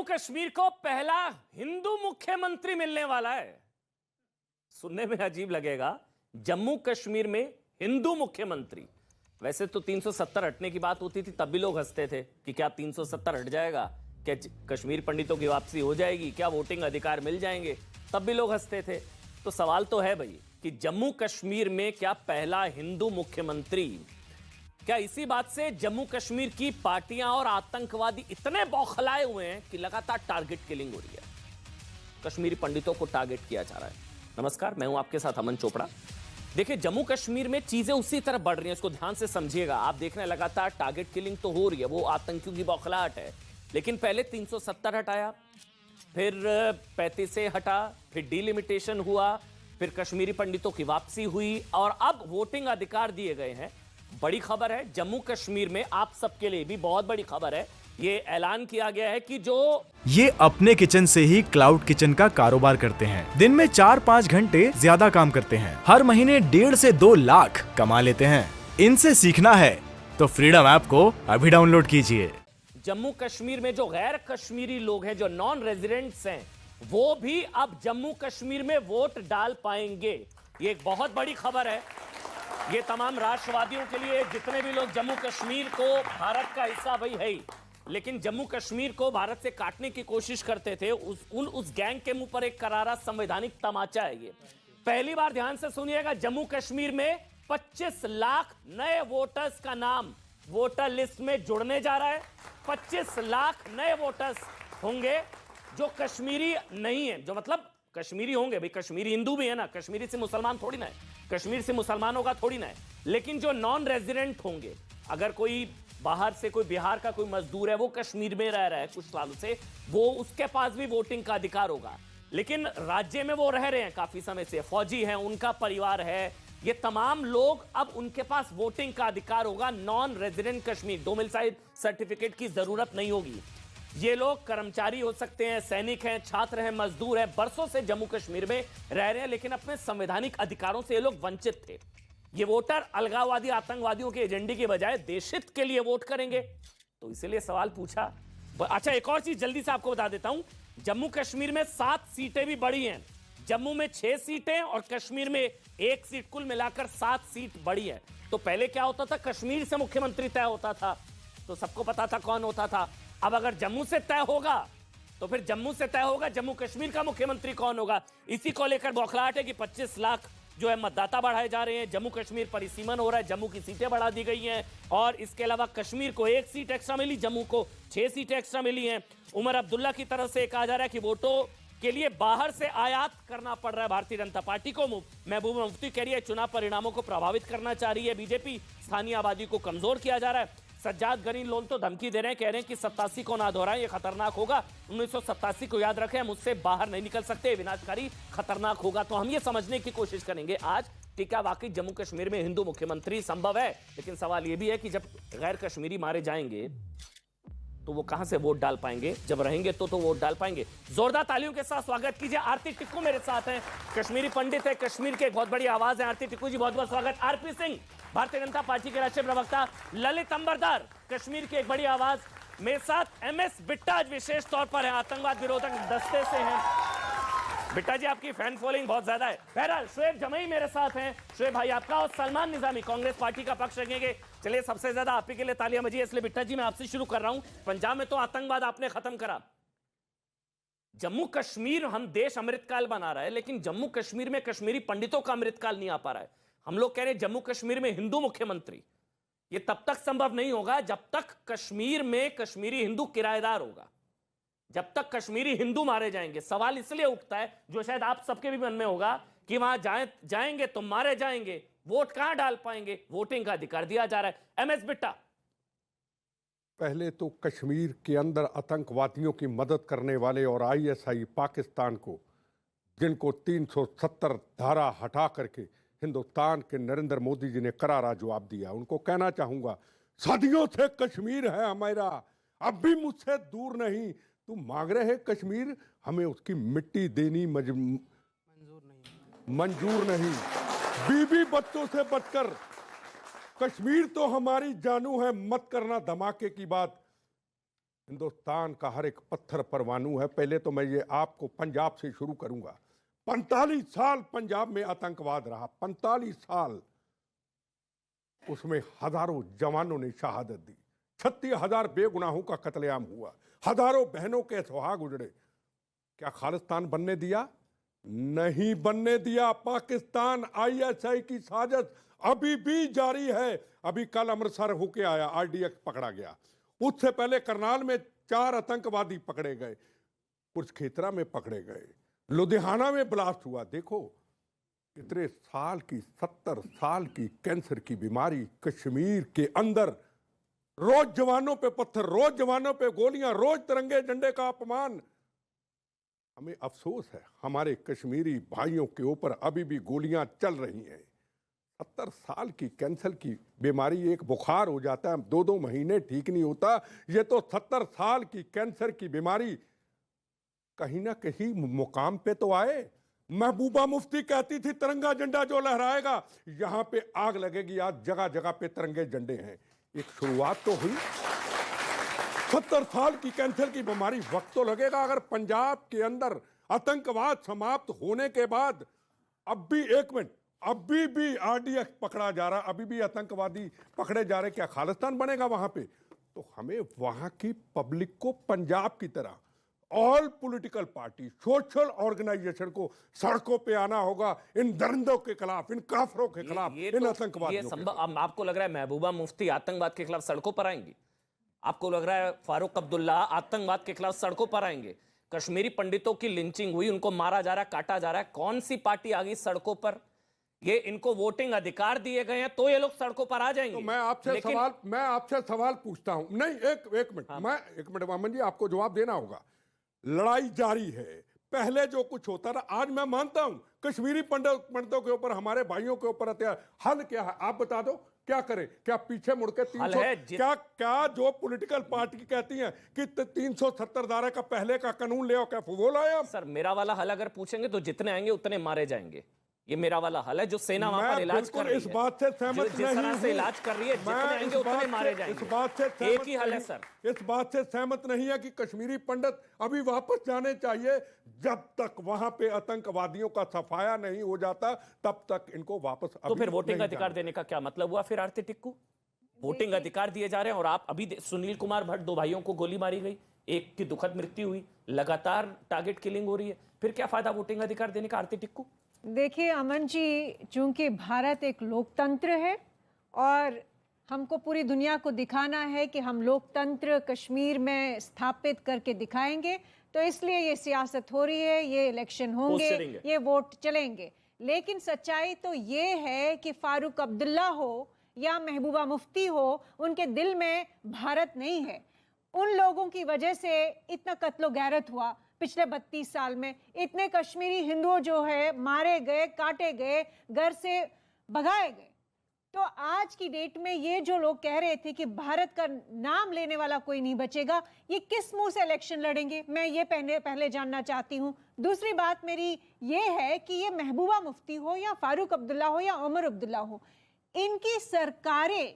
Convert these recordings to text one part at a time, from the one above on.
कश्मीर को पहला हिंदू मुख्यमंत्री मिलने वाला है। सुनने में अजीब लगेगा, जम्मू कश्मीर में हिंदू मुख्यमंत्री। वैसे तो 370 हटने की बात होती थी, तब भी लोग हंसते थे कि क्या 370 हट जाएगा, क्या कश्मीर पंडितों की वापसी हो जाएगी, क्या वोटिंग अधिकार मिल जाएंगे, तब भी लोग हंसते थे। तो सवाल तो है भाई कि जम्मू कश्मीर में क्या पहला हिंदू मुख्यमंत्री, क्या इसी बात से जम्मू कश्मीर की पार्टियां और आतंकवादी इतने बौखलाए हुए हैं कि लगातार टारगेट किलिंग हो रही है, कश्मीरी पंडितों को टारगेट किया जा रहा है। नमस्कार, मैं हूं आपके साथ अमन चोपड़ा। देखिए, जम्मू कश्मीर में चीजें उसी तरह बढ़ रही हैं, इसको ध्यान से समझिएगा। आप देख रहे हैं लगातार टारगेट किलिंग तो हो रही है, वो आतंकियों की बौखलाहट है। लेकिन पहले 370 हटाया, फिर 35 से हटा, फिर डिलिमिटेशन हुआ, फिर कश्मीरी पंडितों की वापसी हुई और अब वोटिंग अधिकार दिए गए हैं। बड़ी खबर है जम्मू कश्मीर में, आप सबके लिए भी बहुत बड़ी खबर है। ये ऐलान किया गया है कि जो ये अपने किचन से ही क्लाउड किचन का कारोबार करते हैं। दिन में 4-5 घंटे ज्यादा काम करते हैं, हर महीने 1.5 से 2 लाख कमा लेते हैं। इनसे सीखना है तो फ्रीडम ऐप को अभी डाउनलोड कीजिए। जम्मू कश्मीर में जो गैर कश्मीरी लोग हैं, जो नॉन रेजिडेंट्स हैं, वो भी अब जम्मू कश्मीर में वोट डाल पाएंगे। ये एक बहुत बड़ी खबर है। ये तमाम राष्ट्रवादियों के लिए, जितने भी लोग जम्मू कश्मीर को भारत का हिस्सा भाई है ही, लेकिन जम्मू कश्मीर को भारत से काटने की कोशिश करते थे, उस गैंग के मुंह पर एक करारा संवैधानिक तमाचा है। ये पहली बार, ध्यान से सुनिएगा, जम्मू कश्मीर में 25 लाख नए वोटर्स का नाम वोटर लिस्ट में जुड़ने जा रहा है। 25 लाख नए वोटर्स होंगे जो कश्मीरी नहीं है, जो मतलब कश्मीरी होंगे भाई, कश्मीरी हिंदू भी है ना, कश्मीरी से मुसलमान थोड़ी ना है, कश्मीर से मुसलमानों का थोड़ी ना है। लेकिन जो नॉन रेजिडेंट होंगे, अगर कोई बाहर से, कोई बिहार का कोई मजदूर है, वो कश्मीर में रह रहा है कुछ सालों से, वो उसके पास भी वोटिंग का अधिकार होगा। लेकिन राज्य में वो रह रहे हैं काफी समय से, फौजी हैं, उनका परिवार है, ये तमाम लोग, अब उनके पास वोटिंग का अधिकार होगा। Non resident Kashmir, domicile certificate की जरूरत नहीं होगी। ये लोग कर्मचारी हो सकते हैं, सैनिक हैं, छात्र हैं, मजदूर हैं, बरसों से जम्मू कश्मीर में रह रहे हैं, लेकिन अपने संवैधानिक अधिकारों से ये लोग वंचित थे। ये वोटर अलगाववादी आतंकवादियों के एजेंडे के बजाय देशहित के लिए वोट करेंगे, तो इसलिए सवाल पूछा। अच्छा, एक और चीज जल्दी से आपको बता देता हूं, जम्मू कश्मीर में 7 सीटें भी बढ़ी हैं। जम्मू में 6 सीटें और कश्मीर में 1 सीट, कुल मिलाकर 7 सीट बढ़ी है। तो पहले क्या होता था, कश्मीर से मुख्यमंत्री तय होता था, तो सबको पता था कौन होता था। अब अगर जम्मू से तय होगा तो फिर जम्मू से तय होगा जम्मू कश्मीर का मुख्यमंत्री कौन होगा। इसी को लेकर बौखलाहट है कि 25 लाख जो है मतदाता बढ़ाए जा रहे हैं, जम्मू कश्मीर परिसीमन हो रहा है, जम्मू की सीटें बढ़ा दी गई हैं और इसके अलावा कश्मीर को 1 सीट एक्स्ट्रा मिली, जम्मू को 6 सीटें एक्स्ट्रा मिली हैं। उमर अब्दुल्ला की तरफ से कहा जा रहा है कि वोटों के लिए बाहर से आयात करना पड़ रहा है भारतीय जनता पार्टी को। महबूबा मुफ्ती कह रही है चुनाव परिणामों को प्रभावित करना चाह रही है बीजेपी, स्थानीय आबादी को कमजोर किया जा रहा है। सज्जाद गरीन लोन तो धमकी दे रहे हैं, कह रहे हैं कि 87 को ना दोहराएं, ये खतरनाक होगा। 1987 को याद रखें, हम उससे बाहर नहीं निकल सकते, विनाशकारी, खतरनाक होगा। तो हम ये समझने की कोशिश करेंगे आज कि क्या वाकई जम्मू कश्मीर में हिंदू मुख्यमंत्री संभव है। लेकिन सवाल यह भी है कि जब गैर कश्मीरी मारे जाएंगे तो वो कहां से वोट डाल पाएंगे, जब रहेंगे तो वोट डाल पाएंगे। जोरदार तालियों के साथ स्वागत कीजिए, आरती टिक्कू मेरे साथ हैं, कश्मीरी पंडित है, कश्मीर के एक बहुत बड़ी आवाज है। आरती टिक्कू जी, बहुत बहुत स्वागत। आरपी सिंह, भारतीय जनता पार्टी के राष्ट्रीय प्रवक्ता। ललित अंबरदार, कश्मीर की एक बड़ी आवाज। मेरे साथ एमएस बिट्टा विशेष तौर पर है, आतंकवाद विरोधक दस्ते से हैं। बिट्टा जी, आपकी फैन फॉलोइंग बहुत ज्यादा है। बहरहाल, शुएब जमई मेरे साथ हैं, शुएब भाई आपका, और सलमान निजामी कांग्रेस पार्टी का पक्ष रखेंगे। चलिए, सबसे ज्यादा आप ही के लिए तालियां बजी, इसलिए बिट्टा जी मैं आपसे शुरू कर रहा हूं। पंजाब में तो आतंकवाद आपने खत्म करा, जम्मू कश्मीर हम देश अमृतकाल बना रहा है, लेकिन जम्मू कश्मीर में कश्मीरी पंडितों का अमृतकाल नहीं आ पा रहा है। हम लोग कह रहे हैं जम्मू कश्मीर में हिंदू मुख्यमंत्री, ये तब तक संभव नहीं होगा जब तक कश्मीर में कश्मीरी हिंदू किराएदार होगा, जब तक कश्मीरी हिंदू मारे जाएंगे। सवाल इसलिए उठता है, जो शायद आप सबके भी मन में होगा, कि वहां जाएंगे तो मारे जाएंगे, वोट कहां डाल पाएंगे, वोटिंग का अधिकार दिया जा रहा है। एमएस बिट्टा, पहले तो कश्मीर के अंदर आतंकवादियों की मदद करने वाले और आईएसआई पाकिस्तान को, जिनको 370 धारा हटा करके हिंदुस्तान के नरेंद्र मोदी जी ने करारा जवाब दिया, उनको कहना चाहूंगा, सदियों से कश्मीर है हमारा, अब भी मुझसे दूर नहीं। तुम मांग रहे हैं कश्मीर, हमें उसकी मिट्टी देनी मंजूर नहीं। बीवी बच्चों से बचकर कश्मीर तो हमारी जानू है, मत करना धमाके की बात। हिंदुस्तान का हर एक पत्थर परमाणु है। पहले तो मैं ये आपको पंजाब से शुरू करूंगा। 45 साल पंजाब में आतंकवाद रहा, 45 साल। उसमें हजारों जवानों ने शहादत दी, 36,000 बेगुनाहों का कत्लेआम हुआ, हजारों बहनों के सुहाग उजड़े। क्या खालिस्तान बनने दिया? नहीं बनने दिया। पाकिस्तान आईएसआई की साजिश अभी भी जारी है। अभी कल अमृतसर होके आया, आरडीएक्स पकड़ा गया। उससे पहले करनाल में 4 आतंकवादी पकड़े गए, कुरुक्षेत्र में पकड़े गए, लुधियाना में ब्लास्ट हुआ। देखो कितने साल की, 70 साल की कैंसर की बीमारी कश्मीर के अंदर, रोज जवानों पे पत्थर, रोज जवानों पे गोलियां, रोज तिरंगे झंडे का अपमान। हमें अफसोस है हमारे कश्मीरी भाइयों के ऊपर अभी भी गोलियां चल रही हैं। 70 साल की कैंसर की बीमारी, एक बुखार हो जाता है 2-2 महीने ठीक नहीं होता। ये तो 70 साल की कैंसर की बीमारी कहीं ना कहीं मुकाम पे तो आए। महबूबा मुफ्ती कहती थी तिरंगा झंडा जो लहराएगा, यहां पे आग लगेगी। आज जगह जगह पे तिरंगे झंडे हैं। एक शुरुआत तो हुई। 70 साल की कैंसर की बीमारी, वक्त तो लगेगा। अगर पंजाब के अंदर आतंकवाद समाप्त होने के बाद अब भी, एक मिनट, अभी भी आरडीएक्स पकड़ा जा रहा, अभी भी आतंकवादी पकड़े जा रहे, क्या खालिस्तान बनेगा वहां पे? तो हमें वहां की पब्लिक को पंजाब की तरह all political party, social organisation को सड़कों पे आना होगा, इन दरिंदों के खिलाफ, इन काफरों के खिलाफ, इन आतंकवादियों के खिलाफ। अब आपको लग रहा है महबूबा मुफ्ती आतंकवाद के खिलाफ सड़कों पर आएंगी? आपको लग रहा है फारूक अब्दुल्ला आतंकवाद के खिलाफ सड़कों पर आएंगे? कश्मीरी पंडितों की लिंचिंग हुई, उनको मारा जा रहा है, काटा जा रहा है, कौन सी पार्टी आ गई सड़कों पर? ये इनको वोटिंग अधिकार दिए गए हैं तो ये लोग सड़कों पर आ जाएंगे। तो मैं आपसे सवाल पूछता हूं। नहीं, एक मिनट, मैं एक मिनट मामन जी, आपको जवाब देना होगा। लड़ाई जारी है। पहले जो कुछ होता था, आज मैं मानता हूं कश्मीरी पंडितों के ऊपर, हमारे भाइयों के ऊपर हत्या, हल क्या है आप बता दो, क्या करें? क्या पीछे मुड़ के 300 क्या जो पॉलिटिकल पार्टी कहती हैं कि 370 धारा का पहले का कानून ले आओ, क्या वो लाए आप? सर मेरा वाला हल अगर पूछेंगे तो जितने आएंगे उतने मारे जाएंगे। ये मेरा वाला हल है जो सेना वहां पर इलाज कर रही है। इस बात से सहमत जिस तरह से इलाज कर रही है, जितने आएंगे उतने मारे जाएंगे। इस बात से एक ही हल है सर। इस बात से सहमत नहीं है कि कश्मीरी पंडित अभी वापस जाने चाहिए। जब तक वहां पे आतंकवादियों का सफाया नहीं हो जाता तब तक इनको वापस। तो फिर वोटिंग अधिकार देने का क्या मतलब हुआ फिर आरती टिक्कू? वोटिंग अधिकार दिए जा रहे हैं और आप अभी सुनील कुमार भट्ट, 2 भाइयों को गोली मारी गई, एक की दुखद मृत्यु हुई, लगातार टारगेट किलिंग हो रही है, फिर क्या फायदा वोटिंग अधिकार देने का आरती टिक्कू? देखिए अमन जी, चूंकि भारत एक लोकतंत्र है और हमको पूरी दुनिया को दिखाना है कि हम लोकतंत्र कश्मीर में स्थापित करके दिखाएंगे, तो इसलिए ये सियासत हो रही है, ये इलेक्शन होंगे, ये वोट चलेंगे। लेकिन सच्चाई तो ये है कि फारूक अब्दुल्ला हो या महबूबा मुफ्ती हो, उनके दिल में भारत नहीं है। उन लोगों की वजह से इतना कत्लो गैरत हुआ पिछले 32 साल में। इतने कश्मीरी हिंदुओं जो है मारे गए, काटे गए, घर से भगाए गए। तो आज की डेट में ये जो लोग कह रहे थे कि भारत का नाम लेने वाला कोई नहीं बचेगा, ये किस मुंह से इलेक्शन लड़ेंगे, मैं ये पहले जानना चाहती हूँ। दूसरी बात मेरी ये है कि ये महबूबा मुफ्ती हो या फारूक अब्दुल्ला हो या उमर अब्दुल्ला हो, इनकी सरकारें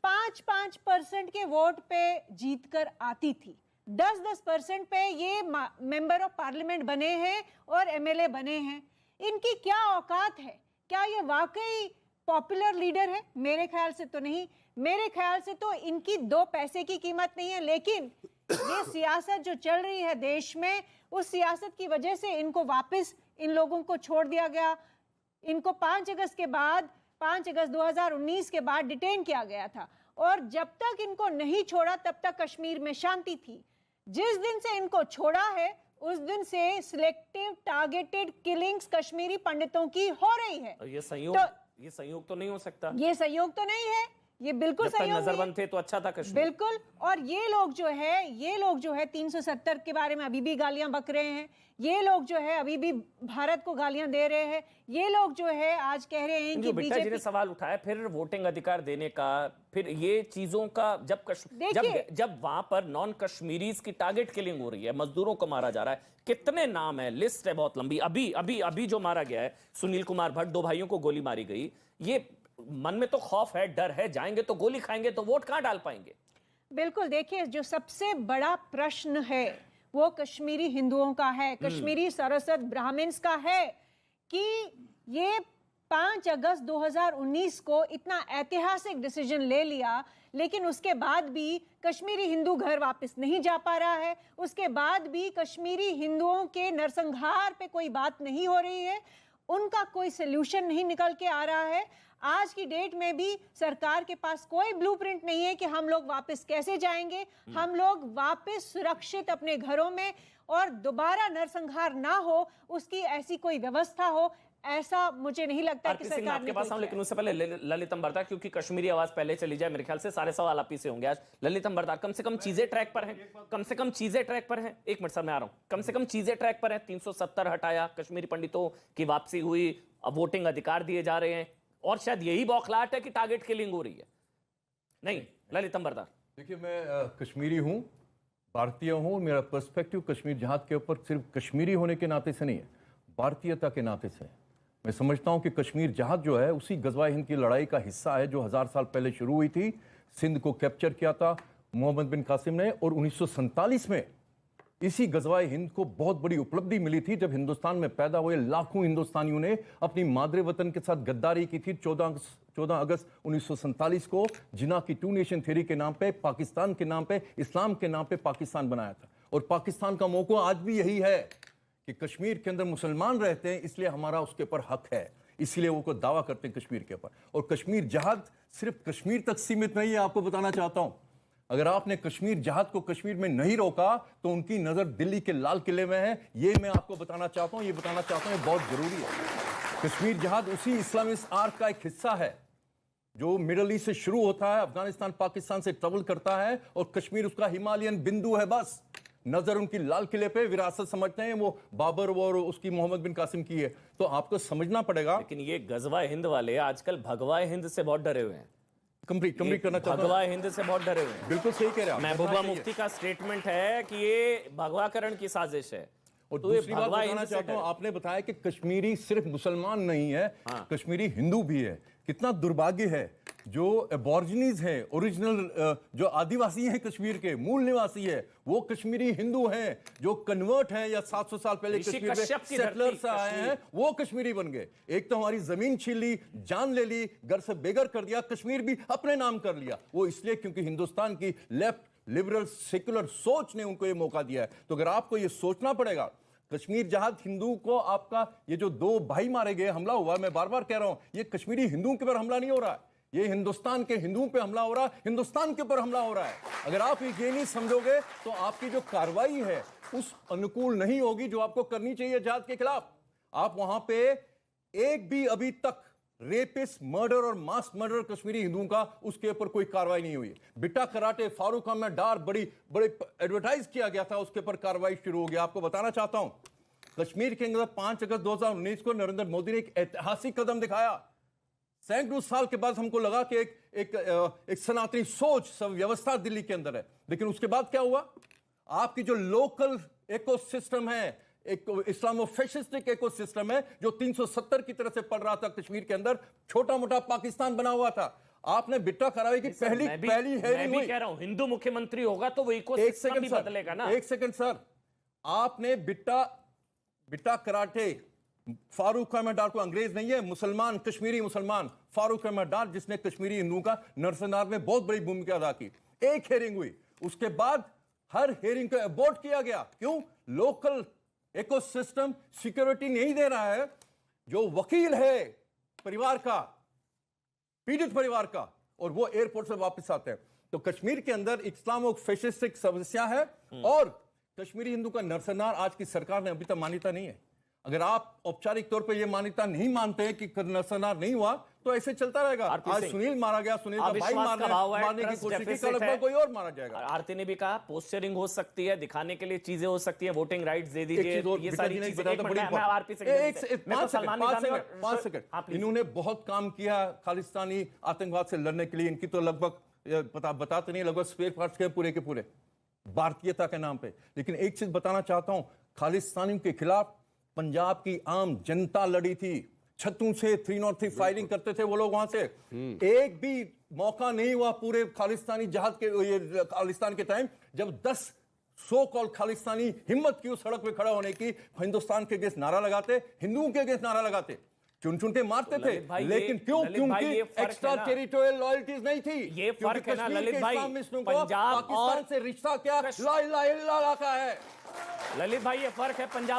5-5% के वोट पे जीतकर आती थी। 10-10% पे ये मेंबर ऑफ पार्लियामेंट बने हैं और एमएलए बने हैं। इनकी क्या औकात है? क्या ये वाकई पॉपुलर लीडर है? मेरे ख्याल से तो नहीं। मेरे ख्याल से तो इनकी 2 पैसे की कीमत नहीं है। लेकिन ये सियासत जो चल रही है देश में, उस सियासत की वजह से इनको वापस इन लोगों को छोड़ दिया गया। इनको 5 अगस्त के बाद, 5 अगस्त 2019 के बाद डिटेन किया गया था और जब तक इनको नहीं छोड़ा तब तक कश्मीर में शांति थी। जिस दिन से इनको छोड़ा है उस दिन से सिलेक्टिव टारगेटेड किलिंग्स कश्मीरी पंडितों की हो रही है। ये संयोग तो नहीं हो सकता। ये संयोग तो नहीं है, ये बिल्कुल संयोग नजरबंद थे तो अच्छा था कश्मीर। बिल्कुल। और ये लोग जो है 370 के बारे में अभी भी गालियां बक रहे हैं। ये लोग जो है अभी भी भारत को गालियां दे रहे हैं। ये लोग जो है आज कह रहे हैं कि बीजेपी ने सवाल उठाया फिर वोटिंग अधिकार देने का, फिर ये चीजों का जब वहां पर नॉन कश्मीरीज की टारगेट किलिंग हो रही है, मजदूरों को मारा जा रहा है, कितने नाम है, लिस्ट है बहुत लंबी। अभी जो मारा गया है सुनील कुमार भट्ट, 2 भाइयों को गोली मारी गई। ये मन में तो खौफ है, डर है, जाएंगे तो गोली खाएंगे तो वोट कहां डाल पाएंगे? बिल्कुल, देखिए जो सबसे बड़ा प्रश्न है वो कश्मीरी हिंदुओं का है, कश्मीरी सरस्वत ब्राह्मण्स का है कि ये 5 अगस्त 2019 को इतना ऐतिहासिक डिसीजन ले लिया, लेकिन उसके बाद भी कश्मीरी हिंदू घर वापस नहीं जा पा रहा है। उसके बाद भी कश्मीरी हिंदुओं के नरसंहार पे कोई बात नहीं हो रही है, उनका कोई सल्यूशन नहीं निकल के आ रहा है। आज की डेट में भी सरकार के पास कोई ब्लूप्रिंट नहीं है कि हम लोग वापस कैसे जाएंगे, हम लोग वापस सुरक्षित अपने घरों में और दोबारा नरसंहार ना हो, उसकी ऐसी कोई व्यवस्था हो, ऐसा मुझे नहीं लगता कि सरकार आपके ने पास कोई लेकिन किया। उससे पहले ललितम बरदार, क्योंकि कश्मीरी आवाज पहले चली जाए, मेरे ख्याल से सारे सवाल आप ही से होंगे आज। ललितम बरदार, कम से कम चीजें ट्रैक पर हैं, कम से कम चीजें ट्रैक पर हैं। एक मिनट सर, मैं आ रहा हूं। कम से कम चीजें ट्रैक पर हैं। 370 हटाया, कश्मीरी पंडितों की वापसी हुई, अब वोटिंग अधिकार दिए जा रहे हैं, और शायद यही बौखलाहट है कि टारगेट किलिंग हो रही है। नहीं ललितम बरदार, देखिए, मैं कश्मीरी हूँ, भारतीय हूँ। मेरा पर्सपेक्टिव कश्मीर जहाद के ऊपर सिर्फ कश्मीरी होने के नाते से नहीं है, भारतीयता के नाते से है। मैं समझता हूँ कि कश्मीर जहाद जो है उसी गजवाए हिंद की लड़ाई का हिस्सा है जो 1000 साल पहले शुरू हुई थी। सिंध को कैप्चर किया था मोहम्मद बिन कासिम ने, और 1947 में इसी गजवाए हिंद को बहुत बड़ी उपलब्धि मिली थी जब हिंदुस्तान में पैदा हुए लाखों हिंदुस्तानियों ने अपनी मादरे वतन के साथ गद्दारी की थी। 14 अगस्त 1947 को जिना की 2 नेशन थ्योरी के नाम पे, पाकिस्तान के नाम पे, इस्लाम के नाम पे पाकिस्तान बनाया था। और पाकिस्तान का मौका आज भी यही है कि कश्मीर के अंदर मुसलमान रहते हैं, इसलिए हमारा उसके ऊपर हक है, इसलिए वो को दावा करते हैं कश्मीर के ऊपर। और कश्मीर जहाद सिर्फ कश्मीर तक सीमित नहीं है, आपको बताना चाहता हूं। अगर आपने कश्मीर जहाद को कश्मीर में नहीं रोका तो उनकी नजर दिल्ली के लाल किले में है, ये मैं आपको बताना चाहता हूं, ये बताना चाहता हूं, ये बहुत जरूरी है। कश्मीर जहाद उसी इस्लामिस्ट आर्क का एक हिस्सा है जो मिडल ईस्ट से शुरू होता है, अफगानिस्तान पाकिस्तान से ट्रेवल करता है, और कश्मीर उसका हिमालयन बिंदु है। बस नजर उनकी लाल किले पे, विरासत समझते हैं वो बाबर और उसकी मोहम्मद बिन कासिम की है। तो आपको समझना पड़ेगा। लेकिन ये गजवा हिंद वाले आजकल भगवा हिंद से बहुत डरे हुए हैं, कंप्लीट करना चाहता हूं। भगवा हिंद से बहुत डरे हुए हैं। बिल्कुल सही कह रहे हैं। महबूबा मुफ्ती का स्टेटमेंट है कि ये भगवाकरण की साजिश है। और तो ये दूसरी बात भगवा बताना हिंद से चाहता हूं, डरे। आपने बताया कि कश्मीरी सिर्फ मुसलमान नहीं है, हाँ। कश्मीरी हिंदू भी है। कितना दुर्भाग्य है जो एबॉर्जिनीज हैं, ओरिजिनल जो आदिवासी हैं कश्मीर के, मूल निवासी है, वो कश्मीरी हिंदू हैं। जो कन्वर्ट हैं या 700 साल पहले ऋषि कश्मीर में कश्यप की सेटलर धरती से आए हैं, वो कश्मीरी बन गए। एक तो हमारी जमीन छीन ली, जान ले ली, घर से बेघर कर दिया, कश्मीर भी अपने नाम कर लिया। वो इसलिए क्योंकि हिंदुस्तान की लेफ्ट लिबरल सेक्युलर सोच ने उनको ये मौका दिया है। तो अगर आपको ये सोचना पड़ेगा, कश्मीर जहाद हिंदू को, आपका ये जो 2 भाई मारे गए, हमला हुआ, मैं बार बार कह रहा हूं, ये कश्मीरी हिंदुओं के ऊपर हमला नहीं हो रहा है, ये हिंदुस्तान के हिंदुओं पे हमला हो रहा है, हिंदुस्तान के ऊपर हमला हो रहा है। अगर आप ये नहीं समझोगे तो आपकी जो कार्रवाई है उस अनुकूल नहीं होगी जो आपको करनी चाहिए जहाद के खिलाफ। आप वहां पे एक भी अभी तक रेपिस्ट, मर्डर और मास मर्डर कश्मीरी हिंदुओं का, उसके ऊपर कोई कार्रवाई नहीं हुई। बिट्टा कराटे, फारूक अहमद डार, बड़े एडवर्टाइज किया गया था, उसके ऊपर कार्रवाई शुरू हो गई। आपको बताना चाहता हूं, कश्मीर के अंदर 5 अगस्त 2019 को नरेंद्र मोदी ने एक ऐतिहासिक कदम दिखाया। सैकड़ों साल के बाद हमको लगा कि एक सनातनी सोच, सब व्यवस्था दिल्ली के अंदर है, लेकिन उसके बाद क्या हुआ? आपकी जो लोकल इकोसिस्टम है, एक इस्लामो फैशिस्टिक इकोसिस्टम है, जो 370 की तरह से पड़ रहा था कश्मीर के अंदर, छोटा मोटा पाकिस्तान बना हुआ था। आपने बिट्टा करावे की पहली हेयरिंग हुई। कह रहा हूं, हिंदू मुख्यमंत्री होगा तो वो इकोसिस्टम भी बदलेगा ना। एक सेकंड सर, आपने बिट्टा कराटे, फारूक अहमद डार को अंग्रेज नहीं है, मुसलमान, कश्मीरी मुसलमान फारूक अहमद डार, जिसने कश्मीरी हिंदुओं का नरसंहार में बहुत बड़ी भूमिका अदा की। एक हेयरिंग हुई, उसके बाद हर हेयरिंग को अबॉर्ट किया गया। क्यों? लोकल इकोसिस्टम सिक्योरिटी नहीं दे रहा है। जो वकील है परिवार का, पीड़ित परिवार का, और वो एयरपोर्ट से वापस आते हैं। तो कश्मीर के अंदर इस्लामो फैशिस्टिक समस्या है, और कश्मीरी हिंदू का नरसंहार आज की सरकार ने अभी तक मान्यता नहीं है। अगर आप औपचारिक तौर पे ये मान्यता नहीं मानते हैं कि नरसंहार नहीं हुआ, तो ऐसे चलता रहेगा। आज सुनील मारा गया, सुनील का भाई मारने की कोशिश की, कल लगभग कोई और मारा जाएगा। आरती ने भी कहा पोस्चरिंग हो सकती है, दिखाने के लिए चीजें हो सकती है, वोटिंग राइट्स दे दीजिए, ये सारी चीजें। पांच सेकंड, इन्होंने बहुत काम किया खालिस्तानी आतंकवाद से लड़ने के लिए। इनकी तो लगभग बताते नहीं, लगभग स्पेयर पार्ट्स के पूरे भारतीयता के नाम पे। लेकिन एक चीज बताना चाहता हूं, खालिस्तानियों के खिलाफ पंजाब की आम जनता लड़ी थी। छत्तू से 303 फायरिंग करते थे वो लोग वहां से। एक भी मौका नहीं हुआ पूरे खालिस्तानी जहाद के ये खालिस्तान के टाइम, जब 10 सो कॉल खालिस्तानी हिम्मत की उस सड़क पे खड़ा होने की, हिंदुस्तान के अगेंस्ट नारा लगाते, हिंदुओं के अगेंस्ट नारा लगाते, चुन चुनते मारते थे, लेकिन क्यों? क्योंकि एक्स्ट्रा टेरिटोरियल लॉयल्टीज नहीं थी। ये फर्क है ना ललित भाई, पंजाब पाकिस्तान से रिश्ता क्या ला इलाहा इल्लल्लाह का है। ललित भाई ये फर्क है पंजाब